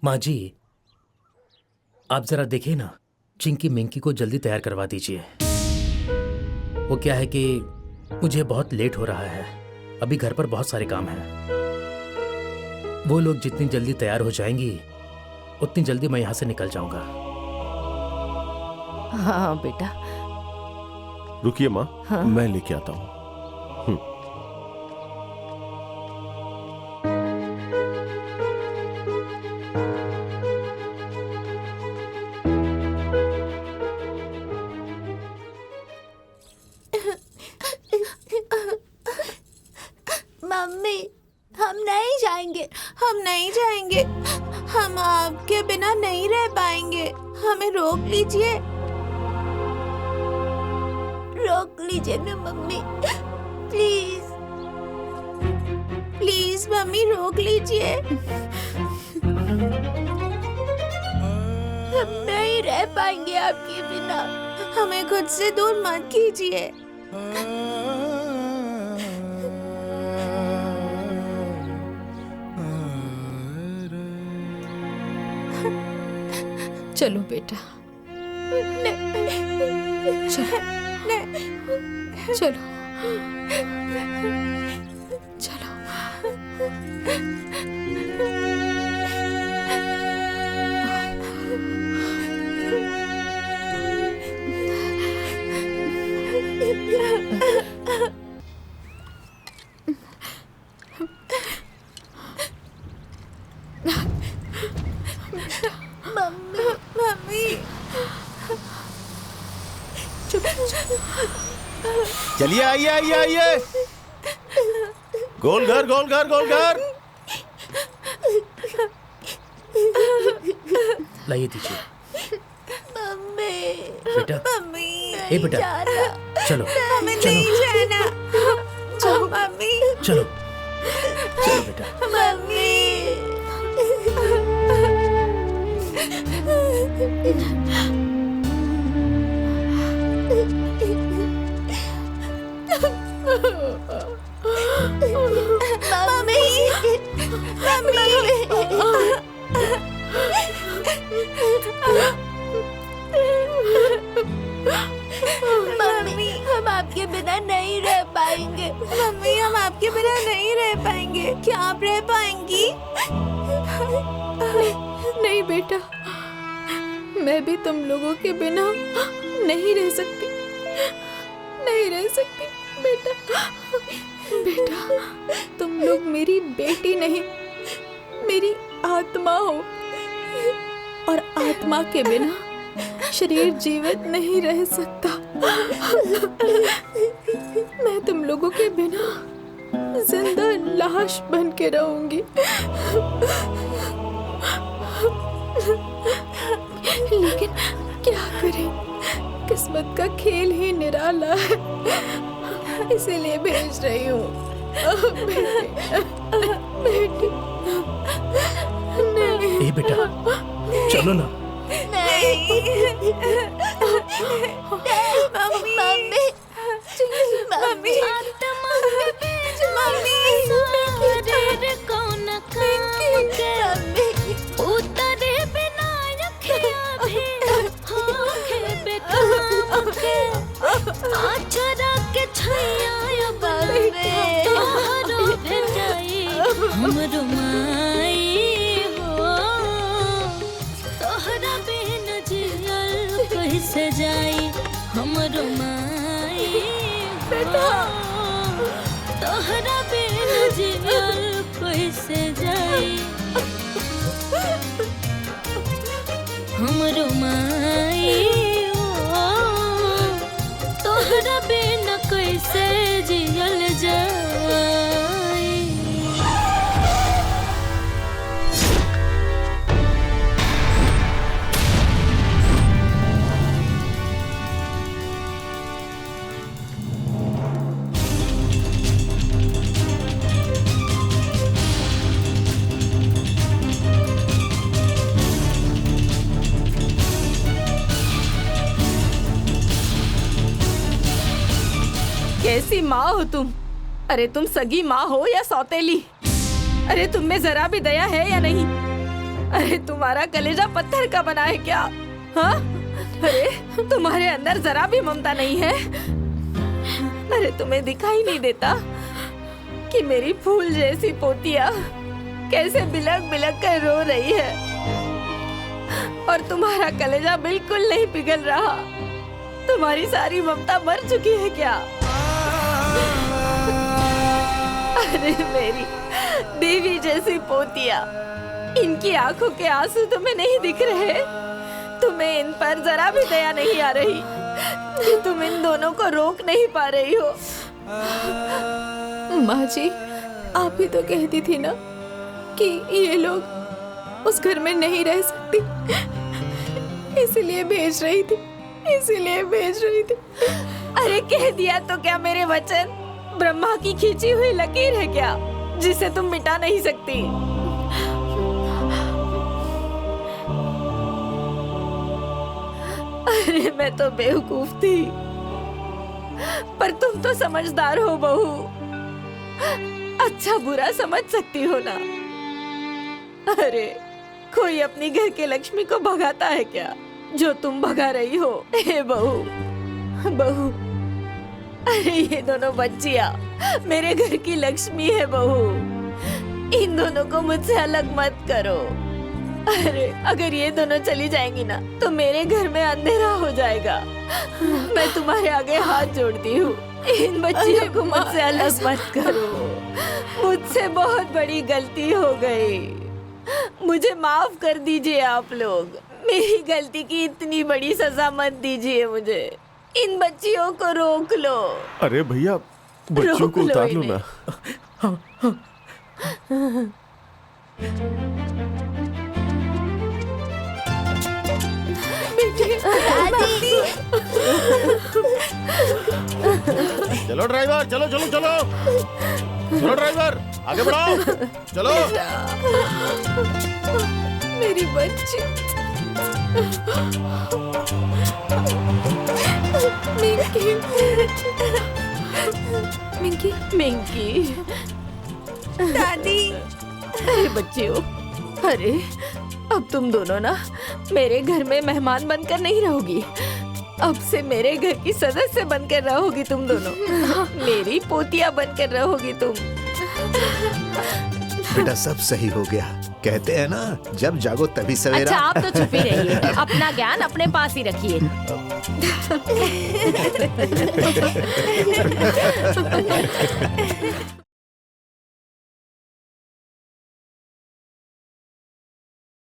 माँ जी, आप जरा देखिए ना, चिंकी मिंकी को जल्दी तैयार करवा दीजिए। वो क्या है कि मुझे बहुत लेट हो रहा है, अभी घर पर बहुत सारे काम हैं। वो लोग जितनी जल्दी तैयार हो जाएंगी उतनी जल्दी मैं यहाँ से निकल जाऊंगा। हाँ बेटा। रुकिए माँ, हाँ? मैं लेके आता हूँ। मम्मी, हम नहीं जाएंगे, हम नहीं जाएंगे। हम आपके बिना नहीं रह पाएंगे। हमें रोक लीजिए, रोक लीजिए ना मम्मी, प्लीज प्लीज मम्मी रोक लीजिए। हम नहीं रह पाएंगे आपके बिना। हमें खुद से दूर मत कीजिए। चलो बेटा, चलो चलो चलो। मम्मी, मम्मी, चलिए, आइए आइए आइए। गोलघर गोलघर गोलघर। लाइए दीजिए। मम्मी, बेटा, मम्मी, ए बेटा, जाना। चलो हमें चलो नहीं जाना। मम्मी, चलो चलो बेटा। मम्मी। मम्मी, मम्मी, हम आपके बिना नहीं रह पाएंगे। मम्मी, हम आपके बिना नहीं रह पाएंगे। क्या आप रह पाएंगी? नहीं बेटा, मैं भी तुम लोगों के बिना नहीं रह सकती, नहीं रह सकती बेटा। बेटा, तुम लोग मेरी बेटी नहीं, मेरी आत्मा हो, और आत्मा के बिना शरीर जीवित नहीं रह सकता। मैं तुम लोगों के बिना जिंदा लाश बन के रहूंगी। लेकिन क्या करें, किस्मत का खेल ही निराला है, इसीलिए भेज रही हूँ। बेटी, नहीं। ए बेटा, चलो ना। नहीं, मम्मी, मम्मी, मम्मी, हमरो माई बेटा, तोहरा बिन जियल कैसे जाई। हमरो माई तोहरा बिन कैसे जियल जाई। कैसी माँ हो तुम? अरे तुम सगी माँ हो या सौतेली? अरे तुम में जरा भी दया है या नहीं? अरे तुम्हारा कलेजा पत्थर का बना है क्या? हाँ? अरे तुम्हारे अंदर जरा भी ममता नहीं है? अरे तुम्हें दिखाई नहीं देता कि मेरी फूल जैसी पोतिया कैसे बिलक बिलक कर रो रही है और तुम्हारा कलेजा बिल्कुल नहीं पिघल रहा? तुम्हारी सारी ममता मर चुकी है क्या? अरे मेरी देवी जैसी पोतिया, इनकी आंखों के आंसू तुम्हें नहीं दिख रहे? तुम्हें इन पर जरा भी दया नहीं आ रही कि तुम इन दोनों को रोक नहीं पा रही हो? माँ जी, आप ही तो कहती थी ना कि ये लोग उस घर में नहीं रह सकती, इसीलिए भेज रही थी। अरे कह दिया तो क्या मेरे वचन ब्रह्मा की खींची हुई लकीर है क्या, जिसे तुम मिटा नहीं सकती? अरे मैं तो बेवकूफ थी, पर तुम तो समझदार हो बहू, अच्छा बुरा समझ सकती हो ना। अरे कोई अपनी घर के लक्ष्मी को भगाता है क्या जो तुम भगा रही हो? हे बहू, अरे ये दोनों बच्चियां मेरे घर की लक्ष्मी है बहू, इन दोनों को मुझसे अलग मत करो। अरे अगर ये दोनों चली जाएंगी ना तो मेरे घर में अंधेरा हो जाएगा। मैं तुम्हारे आगे हाथ जोड़ती हूँ, इन बच्चियों को मुझसे अलग मत करो। मुझसे बहुत बड़ी गलती हो गई, मुझे माफ कर दीजिए आप लोग। मेरी गलती की इतनी बड़ी सजा मत दीजिए मुझे। इन बच्चियों को रोक लो। अरे भैया, बच्चों रोक को लो उतार लो इन्हें। ना। चलो ड्राइवर, चलो चलो चलो चलो ड्राइवर, आगे बढ़ाओ, चलो। मेरी बच्ची मिंकी, मिंकी, दादी। अरे बच्चियों, अरे अब तुम दोनों ना मेरे घर में मेहमान बनकर नहीं रहोगी, अब से मेरे घर की सदस्य बनकर रहोगी तुम दोनों। मेरी पोतिया बनकर रहोगी तुम। बेटा सब सही हो गया, कहते हैं ना जब जागो तभी सवेरा। अच्छा आप तो चुप ही रहिए, अपना ज्ञान अपने पास ही रखिए।